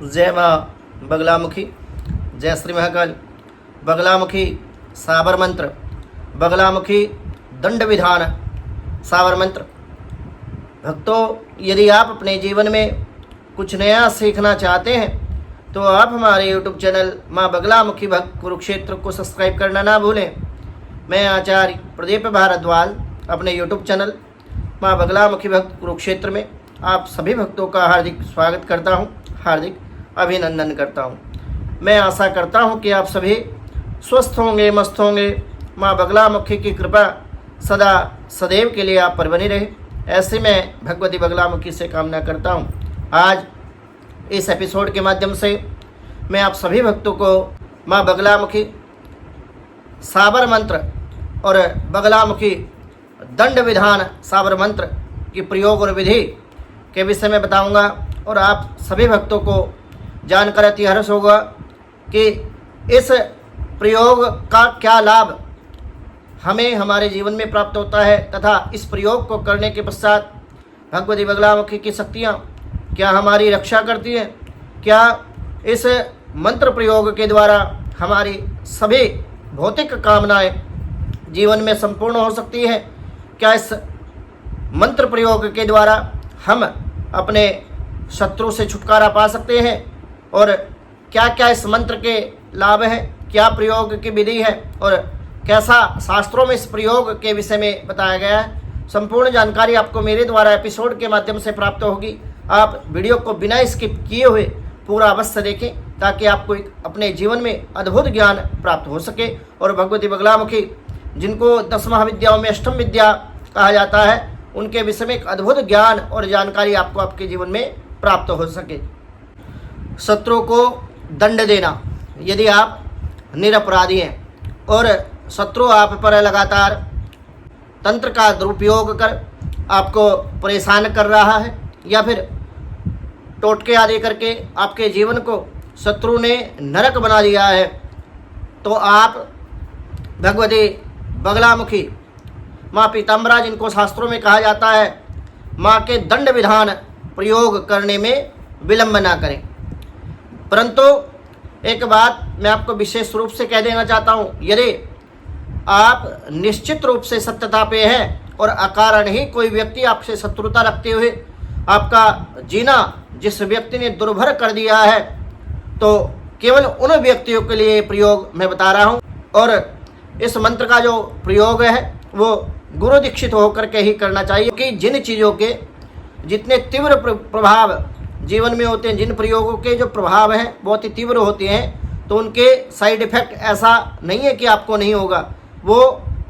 जय माँ बगलामुखी, जय श्री महाकाल। बगलामुखी साबर मंत्र, बगलामुखी दंड विधान साबर मंत्र। भक्तों, यदि आप अपने जीवन में कुछ नया सीखना चाहते हैं तो आप हमारे YouTube चैनल माँ बगलामुखी भक्त कुरुक्षेत्र को सब्सक्राइब करना ना भूलें। मैं आचार्य प्रदीप भारद्वाज अपने YouTube चैनल माँ बगलामुखी भक्त कुरुक्षेत्र में आप सभी भक्तों का हार्दिक स्वागत करता हूँ, हार्दिक अभिनंदन करता हूँ। मैं आशा करता हूँ कि आप सभी स्वस्थ होंगे, मस्त होंगे। माँ बगलामुखी की कृपा सदा सदैव के लिए आप पर बनी रहे, ऐसे मैं भगवती बगलामुखी से कामना करता हूँ। आज इस एपिसोड के माध्यम से मैं आप सभी भक्तों को माँ बगलामुखी साबर मंत्र और बगलामुखी दंड विधान साबर मंत्र की प्रयोग और विधि के विषय में बताऊंगा और आप सभी भक्तों को जानकर अति हर्ष होगा कि इस प्रयोग का क्या लाभ हमें हमारे जीवन में प्राप्त होता है तथा इस प्रयोग को करने के पश्चात भगवती बगलामुखी की शक्तियाँ क्या हमारी रक्षा करती हैं। क्या इस मंत्र प्रयोग के द्वारा हमारी सभी भौतिक कामनाएं जीवन में संपूर्ण हो सकती हैं। क्या इस मंत्र प्रयोग के द्वारा हम अपने शत्रु से छुटकारा पा सकते हैं और क्या क्या इस मंत्र के लाभ हैं, क्या प्रयोग की विधि है और कैसा शास्त्रों में इस प्रयोग के विषय में बताया गया है। संपूर्ण जानकारी आपको मेरे द्वारा एपिसोड के माध्यम से प्राप्त होगी। आप वीडियो को बिना स्किप किए हुए पूरा अवश्य देखें ताकि आपको एक अपने जीवन में अद्भुत ज्ञान प्राप्त हो सके और भगवती बगलामुखी जिनको 10 महाविद्याओं में अष्टम विद्या कहा जाता है उनके विषय में एक अद्भुत ज्ञान और जानकारी आपको आपके जीवन में प्राप्त हो सके। शत्रु को दंड देना। यदि आप निरपराधी हैं और शत्रु आप पर लगातार तंत्र का दुरुपयोग कर आपको परेशान कर रहा है या फिर टोटके आदि करके आपके जीवन को शत्रु ने नरक बना दिया है, तो आप भगवती बगलामुखी माँ पीताम्बरा, जिनको शास्त्रों में कहा जाता है माँ के दंड विधान प्रयोग करने में विलंब ना करें। परंतु एक बात मैं आपको विशेष रूप से कह देना चाहता हूँ, यदि आप निश्चित रूप से सत्यता पे हैं और अकारण ही कोई व्यक्ति आपसे शत्रुता रखते हुए आपका जीना जिस व्यक्ति ने दुर्भर कर दिया है, तो केवल उन व्यक्तियों के लिए प्रयोग मैं बता रहा हूँ। और इस मंत्र का जो प्रयोग है वो गुरु दीक्षित होकर के ही करना चाहिए, क्योंकि जिन चीज़ों के जितने तीव्र प्रभाव जीवन में होते हैं, जिन प्रयोगों के जो प्रभाव हैं बहुत ही तीव्र होते हैं, तो उनके साइड इफेक्ट ऐसा नहीं है कि आपको नहीं होगा। वो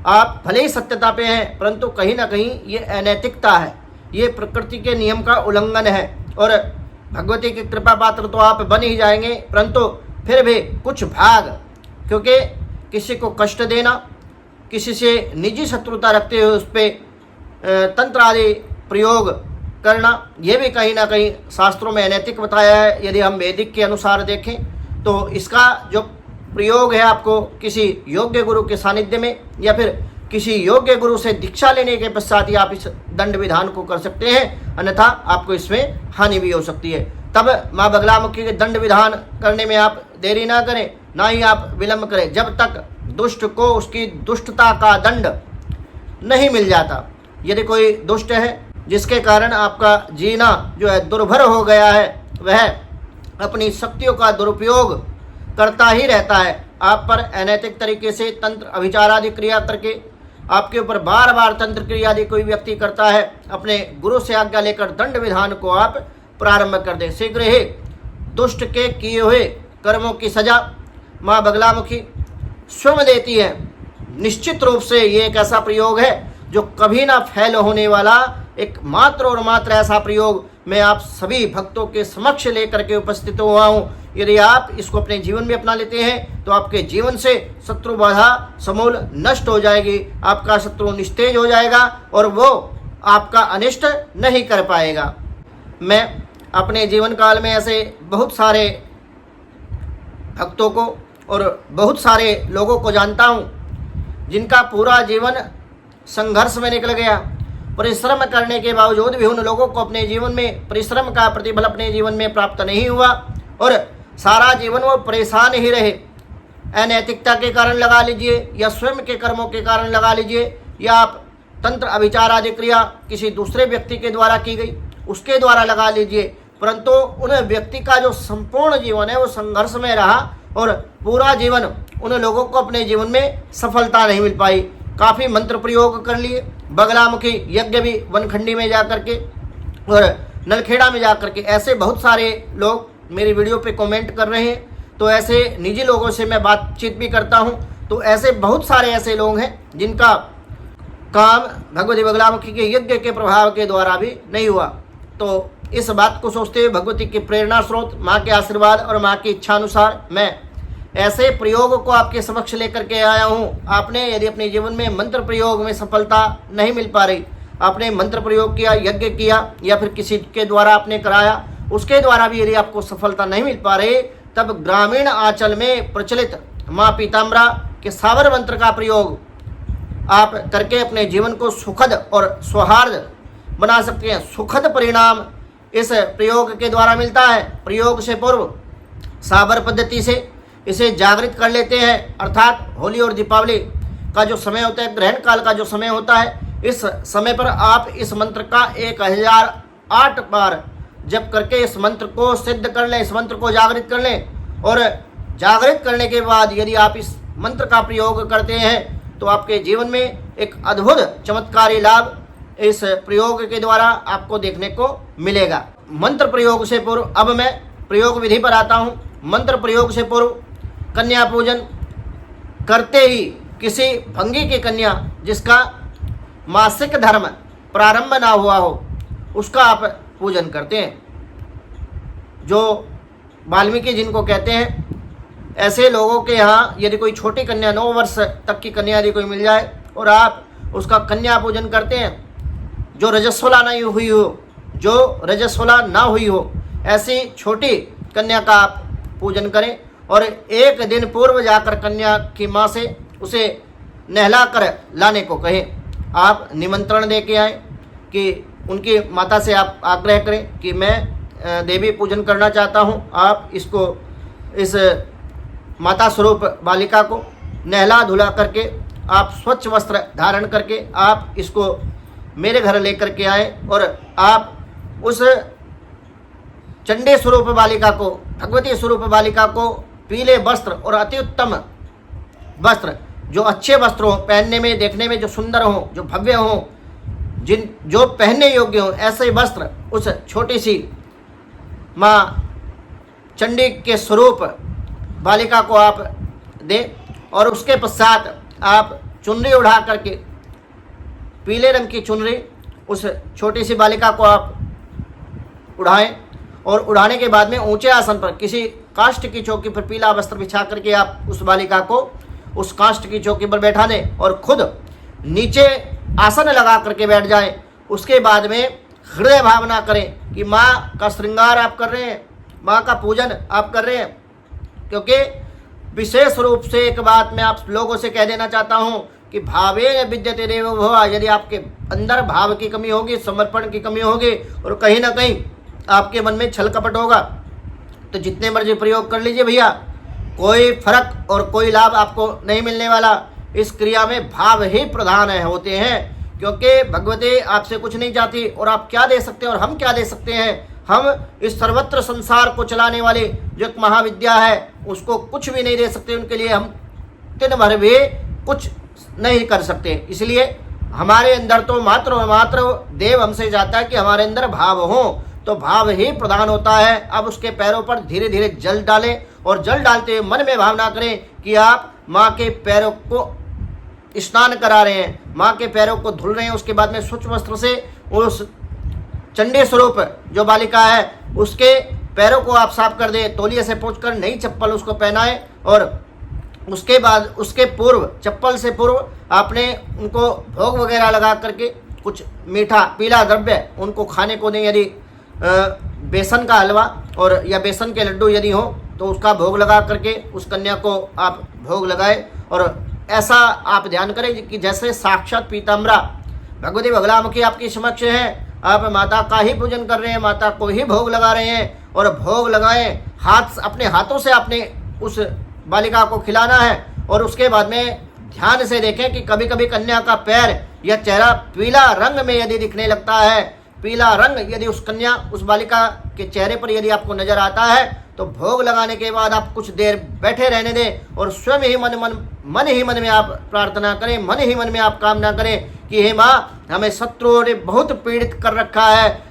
आप भले ही सत्यता पे हैं परंतु कहीं ना कहीं ये अनैतिकता है, ये प्रकृति के नियम का उल्लंघन है और भगवती की कृपा पात्र तो आप बन ही जाएंगे, परंतु फिर भी कुछ भाग, क्योंकि किसी को कष्ट देना, किसी से निजी शत्रुता रखते हुए उस पर तंत्र आदि प्रयोग करना, यह भी कहीं ना कहीं शास्त्रों में अनैतिक बताया है। यदि हम वैदिक के अनुसार देखें तो इसका जो प्रयोग है आपको किसी योग्य गुरु के सानिध्य में या फिर किसी योग्य गुरु से दीक्षा लेने के पश्चात ही आप इस दंड विधान को कर सकते हैं, अन्यथा आपको इसमें हानि भी हो सकती है। तब माँ बगलामुखी के दंड विधान करने में आप देरी ना करें, ना ही आप विलंब करें, जब तक दुष्ट को उसकी दुष्टता का दंड नहीं मिल जाता। यदि कोई दुष्ट है जिसके कारण आपका जीना जो है दुर्भर हो गया है, वह अपनी शक्तियों का दुरुपयोग करता ही रहता है, आप पर अनैतिक तरीके से तंत्र अभिचार आदि क्रिया करके आपके ऊपर बार बार तंत्र क्रिया आदि कोई व्यक्ति करता है, अपने गुरु से आज्ञा लेकर दंड विधान को आप प्रारंभ कर दें। शीघ्र ही दुष्ट के किए हुए कर्मों की सजा माँ बगलामुखी स्वयं देती है। निश्चित रूप से ये एक ऐसा प्रयोग है जो कभी ना फेल होने वाला एक मात्र और मात्र ऐसा प्रयोग मैं आप सभी भक्तों के समक्ष लेकर के उपस्थित हुआ हूँ। यदि आप इसको अपने जीवन में अपना लेते हैं तो आपके जीवन से शत्रु बाधा समूल नष्ट हो जाएगी, आपका शत्रु निस्तेज हो जाएगा और वो आपका अनिष्ट नहीं कर पाएगा। मैं अपने जीवन काल में ऐसे बहुत सारे भक्तों को और बहुत सारे लोगों को जानता हूँ जिनका पूरा जीवन संघर्ष में निकल गया, परिश्रम करने के बावजूद भी उन लोगों को अपने जीवन में परिश्रम का प्रतिफल अपने जीवन में प्राप्त नहीं हुआ और सारा जीवन वो परेशान ही रहे, अनैतिकता के कारण लगा लीजिए या स्वयं के कर्मों के कारण लगा लीजिए, या आप तंत्र अभिचार आदि क्रिया किसी दूसरे व्यक्ति के द्वारा की गई उसके द्वारा लगा लीजिए, परंतु उन व्यक्ति का जो संपूर्ण जीवन है वो संघर्ष में रहा और पूरा जीवन उन लोगों को अपने जीवन में सफलता नहीं मिल पाई। काफ़ी मंत्र प्रयोग कर लिए, बगलामुखी यज्ञ भी वनखंडी में जा करके और नलखेड़ा में जा करके, ऐसे बहुत सारे लोग मेरी वीडियो पे कमेंट कर रहे हैं, तो ऐसे निजी लोगों से मैं बातचीत भी करता हूं, तो ऐसे बहुत सारे ऐसे लोग हैं जिनका काम भगवती बगलामुखी के यज्ञ के प्रभाव के द्वारा भी नहीं हुआ। तो इस बात को सोचते हुए भगवती की प्रेरणा स्रोत, माँ के आशीर्वाद और माँ की इच्छा अनुसार मैं ऐसे प्रयोग को आपके समक्ष लेकर के आया हूँ। आपने यदि अपने जीवन में मंत्र प्रयोग में सफलता नहीं मिल पा रही, आपने मंत्र प्रयोग किया, यज्ञ किया या फिर किसी के द्वारा आपने कराया, उसके द्वारा भी यदि आपको सफलता नहीं मिल पा रही, तब ग्रामीण आंचल में प्रचलित माँ पीताम्बरा के सावर मंत्र का प्रयोग आप करके अपने जीवन को सुखद और सौहार्द बना सकते हैं। सुखद परिणाम इस प्रयोग के द्वारा मिलता है। प्रयोग से पूर्व साबर पद्धति से इसे जागृत कर लेते हैं, अर्थात होली और दीपावली का जो समय होता है, ग्रहण काल का जो समय होता है, इस समय पर आप इस मंत्र का 1008 बार जप करके इस मंत्र को सिद्ध कर लें, इस मंत्र को जागृत कर लें। और जागृत करने के बाद यदि आप इस मंत्र का प्रयोग करते हैं तो आपके जीवन में एक अद्भुत चमत्कारी लाभ इस प्रयोग के द्वारा आपको देखने को मिलेगा। मंत्र प्रयोग से पूर्व अब मैं प्रयोग विधि पर आता हूँ। मंत्र प्रयोग से पूर्व कन्या पूजन करते ही किसी भंगी की कन्या जिसका मासिक धर्म प्रारंभ ना हुआ हो उसका आप पूजन करते हैं। जो वाल्मीकि जिनको कहते हैं, ऐसे लोगों के यहाँ यदि कोई छोटी कन्या 9 वर्ष तक की कन्या यदि कोई मिल जाए और आप उसका कन्या पूजन करते हैं, जो रजस्वला नहीं हुई हो, जो रजस्वला ना हुई हो, ऐसी छोटी कन्या का आप पूजन करें और एक दिन पूर्व जाकर कन्या की माँ से उसे नहला कर लाने को कहें। आप निमंत्रण दे के आएँ कि उनकी माता से आप आग्रह करें कि मैं देवी पूजन करना चाहता हूँ, आप इसको इस माता स्वरूप बालिका को नहला धुला करके आप स्वच्छ वस्त्र धारण करके आप इसको मेरे घर लेकर के आए और आप उस चंडी स्वरूप बालिका को, भगवती स्वरूप बालिका को पीले वस्त्र और अति उत्तम वस्त्र, जो अच्छे वस्त्र हों, पहनने में देखने में जो सुंदर हों, जो भव्य हों, जो पहनने योग्य हों, ऐसे वस्त्र उस छोटी सी माँ चंडी के स्वरूप बालिका को आप दें और उसके पश्चात आप चुनरी उड़ा करके, पीले रंग की चुनरी उस छोटी सी बालिका को आप उड़ाएं और उड़ाने के बाद में ऊंचे आसन पर किसी काष्ठ की चौकी पर पीला वस्त्र बिछा करके आप उस बालिका को उस काष्ठ की चौकी पर बैठा दें और खुद नीचे आसन लगा करके बैठ जाएं। उसके बाद में हृदय भावना करें कि माँ का श्रृंगार आप कर रहे हैं, माँ का पूजन आप कर रहे हैं। क्योंकि विशेष रूप से एक बात मैं आप लोगों से कह देना चाहता हूँ कि भावे विद्यते देवो भव। यदि आपके अंदर भाव की कमी होगी, समर्पण की कमी होगी और कहीं ना कहीं आपके मन में छल कपट होगा, तो जितने मर्जी प्रयोग कर लीजिए भैया, कोई फर्क और कोई लाभ आपको नहीं मिलने वाला। इस क्रिया में भाव ही प्रधान होते हैं, क्योंकि भगवती आपसे कुछ नहीं चाहती और आप क्या दे सकते हैं और हम क्या दे सकते हैं। हम इस सर्वत्र संसार को चलाने वाले जो एक महाविद्या है उसको कुछ भी नहीं दे सकते, उनके लिए हम दिन भर भी कुछ नहीं कर सकते। इसलिए हमारे अंदर तो मात्र और मात्र देव हमसे चाहता है कि हमारे अंदर भाव हो, तो भाव ही प्रधान होता है। अब उसके पैरों पर धीरे धीरे जल डालें और जल डालते हुए मन में भावना करें कि आप माँ के पैरों को स्नान करा रहे हैं, माँ के पैरों को धुल रहे हैं। उसके बाद में स्वच्छ वस्त्र से उस चंडी स्वरूप जो बालिका है उसके पैरों को आप साफ कर दें, तौलिए से पोंछकर नई चप्पल उसको पहनाएं और उसके बाद उसके पूर्व, चप्पल से पूर्व आपने उनको भोग वगैरह लगा करके कुछ मीठा पीला द्रव्य उनको खाने को दें। यदि बेसन का हलवा और या बेसन के लड्डू यदि हो तो उसका भोग लगा करके उस कन्या को आप भोग लगाएं। और ऐसा आप ध्यान करें कि जैसे साक्षात पीताम्बरा भगवती बगलामुखी आपकी समक्ष है, आप माता का ही पूजन कर रहे हैं, माता को ही भोग लगा रहे हैं और भोग लगाएं। अपने हाथों से आपने उस बालिका को खिलाना है। और उसके बाद में ध्यान से देखें कि कभी कभी कन्या का पैर या चेहरा पीला रंग में यदि दिखने लगता है, पीला रंग यदि उस बालिका के चेहरे पर यदि आपको नजर आता है, तो भोग लगाने के बाद आप कुछ देर बैठे रहने दें और स्वयं ही मन ही मन में आप प्रार्थना करें, मन ही मन में आप कामना करें कि हे माँ, हमें शत्रुओं ने बहुत पीड़ित कर रखा है,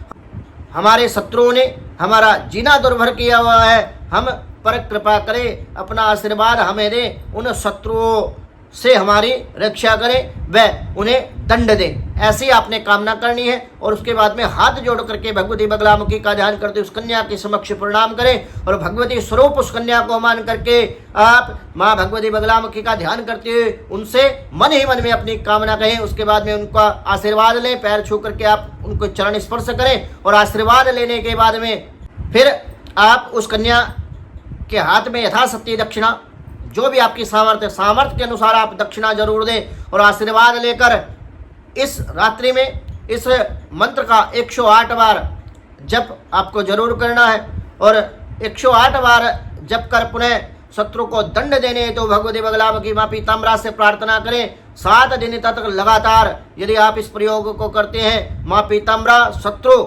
हमारे शत्रुओं ने हमारा जीना दुर्भर किया हुआ है, हम पर कृपा करें, अपना आशीर्वाद हमें दे, उन शत्रुओं से हमारी रक्षा करें, वह उन्हें दंड दें। ऐसी आपने कामना करनी है। और उसके बाद में हाथ जोड़ करके भगवती बगलामुखी का ध्यान करते उस कन्या के समक्ष प्रणाम करें और भगवती स्वरूप उस कन्या को मान करके आप माँ भगवती बगलामुखी का ध्यान करते हुए उनसे मन ही मन में अपनी कामना कहें। उसके बाद में उनका आशीर्वाद लें, पैर छू करके आप उनको चरण स्पर्श करें और आशीर्वाद लेने के बाद में फिर आप उस कन्या के हाथ में यथाशक्ति दक्षिणा, जो भी आपकी सामर्थ्य के अनुसार आप दक्षिणा जरूर दें और आशीर्वाद लेकर इस रात्रि में इस मंत्र का 108 बार जप आपको जरूर करना है। और 108 बार जप कर पुनः शत्रु को दंड देने तो भगवती बगलामुखी माँ पीताम्बरा से प्रार्थना करें। 7 दिन तक लगातार यदि आप इस प्रयोग को करते हैं, माँ पीताम्बरा शत्रु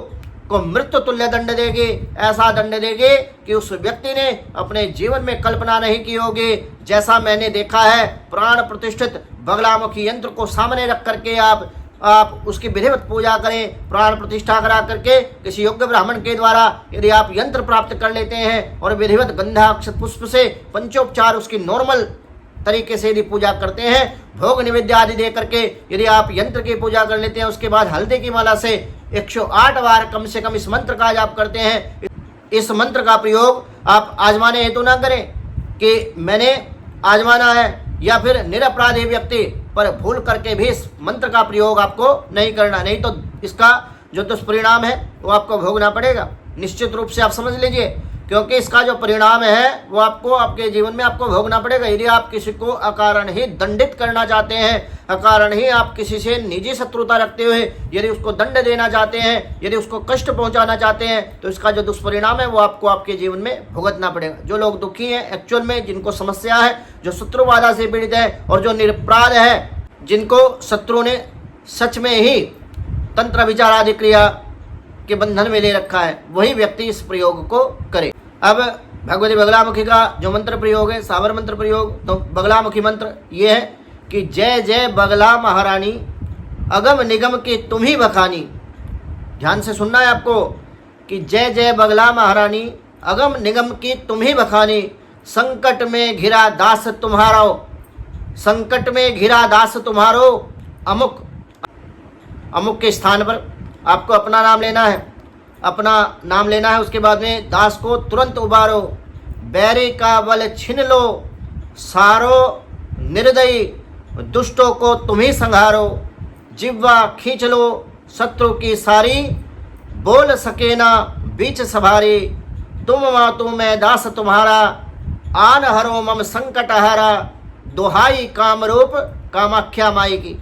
को मृत्यु तुल्य दंड देगी। ऐसा दंड देगी कि उस व्यक्ति ने अपने जीवन में कल्पना नहीं की होगी। जैसा मैंने देखा है, प्राण प्रतिष्ठित बगलामुखी यंत्र को सामने रख करके आप उसकी विधिवत पूजा करें, प्राण प्रतिष्ठा करा करके किसी योग्य ब्राह्मण के द्वारा यदि आप यंत्र प्राप्त कर लेते हैं और विधिवत गंधा अक्षत पुष्प से पंचोपचार उसकी नॉर्मल तरीके से यदि पूजा करते हैं, भोग निवेद्य आदि दे करके यदि आप यंत्र की पूजा कर लेते हैं, उसके बाद हल्दी की माला से 108 बार कम से कम इस मंत्र का जाप करते हैं। इस मंत्र का प्रयोग आप आजमाने हेतु ना करें कि मैंने आजमाना है या फिर निरपराधी व्यक्ति पर भूल करके भी इस मंत्र का प्रयोग आपको नहीं करना, नहीं तो इसका जो दुष्परिणाम है वो आपको भोगना पड़ेगा। निश्चित रूप से आप समझ लीजिए, क्योंकि इसका जो परिणाम है वो आपको आपके जीवन में आपको भोगना पड़ेगा। यदि आप किसी को अकारण ही दंडित करना चाहते हैं, अकारण ही आप किसी से निजी शत्रुता रखते हुए यदि उसको दंड देना चाहते हैं, यदि उसको कष्ट पहुंचाना चाहते हैं, तो इसका जो दुष्परिणाम है वो आपको आपके जीवन में भुगतना पड़ेगा। जो लोग दुखी हैं एक्चुअल में, जिनको समस्या है, जो शत्रुबाधा से पीड़ित है और जो निरपराध है, जिनको शत्रु ने सच में ही तंत्र विचार आदि क्रिया के बंधन में ले रखा है, वही व्यक्ति इस प्रयोग को करे। अब भगवती बगलामुखी का जो मंत्र प्रयोग है, साबर मंत्र प्रयोग, तो बगलामुखी मंत्र ये है कि जय जय बगला महारानी, अगम निगम की तुम ही बखानी। ध्यान से सुनना है आपको कि जय जय बगला महारानी, अगम निगम की तुम ही बखानी, संकट में घिरा दास तुम्हारो, संकट में घिरा दास तुम्हारो, अमुक अमुक के स्थान पर आपको अपना नाम लेना है, अपना नाम लेना है। उसके बाद में दास को तुरंत उबारो, बैरी का बल छीन लो, सारो निर्दयी दुष्टों को तुम ही संहारो, जिह्वा खींच लो शत्रु की सारी, बोल सके ना बीच सभारी, तुम मातु मैं दास तुम्हारा, आन हरो मम संकट हारा, दोहाई काम रूप कामाख्या माई की।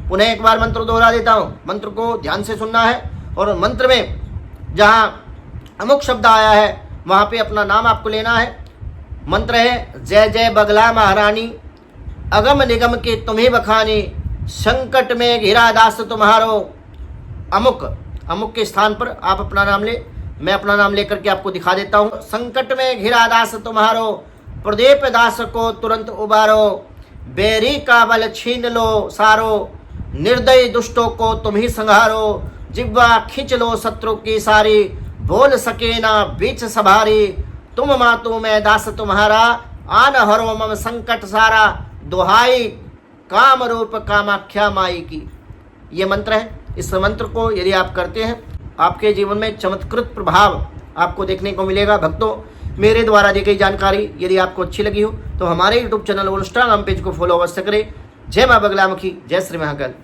पुनः एक बार मंत्र दोहरा देता हूँ, मंत्र को ध्यान से सुनना है। और मंत्र में जहाँ अमुक शब्द आया है वहाँ पे अपना नाम आपको लेना है। मंत्र है जय जय बगला महारानी, अगम निगम की तुम ही बखानी, संकट में घिरा दास तुम्हारो। अमुक अमुक के स्थान पर आप अपना नाम ले, मैं अपना नाम लेकर के आपको दिखा देता हूँ। संकट में घिरा दास तुम्हारो, प्रदीप दास को तुरंत उबारो, बेरी का बल छीन लो सारो, निर्दयी दुष्टों को तुम ही संहारो, जिह्वा खींच लो शत्रु की सारी, बोल सके ना बीच सभारी, तुम मातु मैं दास तुम्हारा, आन हरो मम संकट सारा, दोहाई काम रूप कामाख्या माई की। ये मंत्र है। इस मंत्र को यदि आप करते हैं, आपके जीवन में चमत्कृत प्रभाव आपको देखने को मिलेगा। भक्तों, मेरे द्वारा दी गई जानकारी यदि आपको अच्छी लगी हो तो हमारे YouTube चैनल और इंस्टाग्राम पेज को फॉलो अवश्य करें। जय माँ बगलामुखी, जय श्री महाकाल।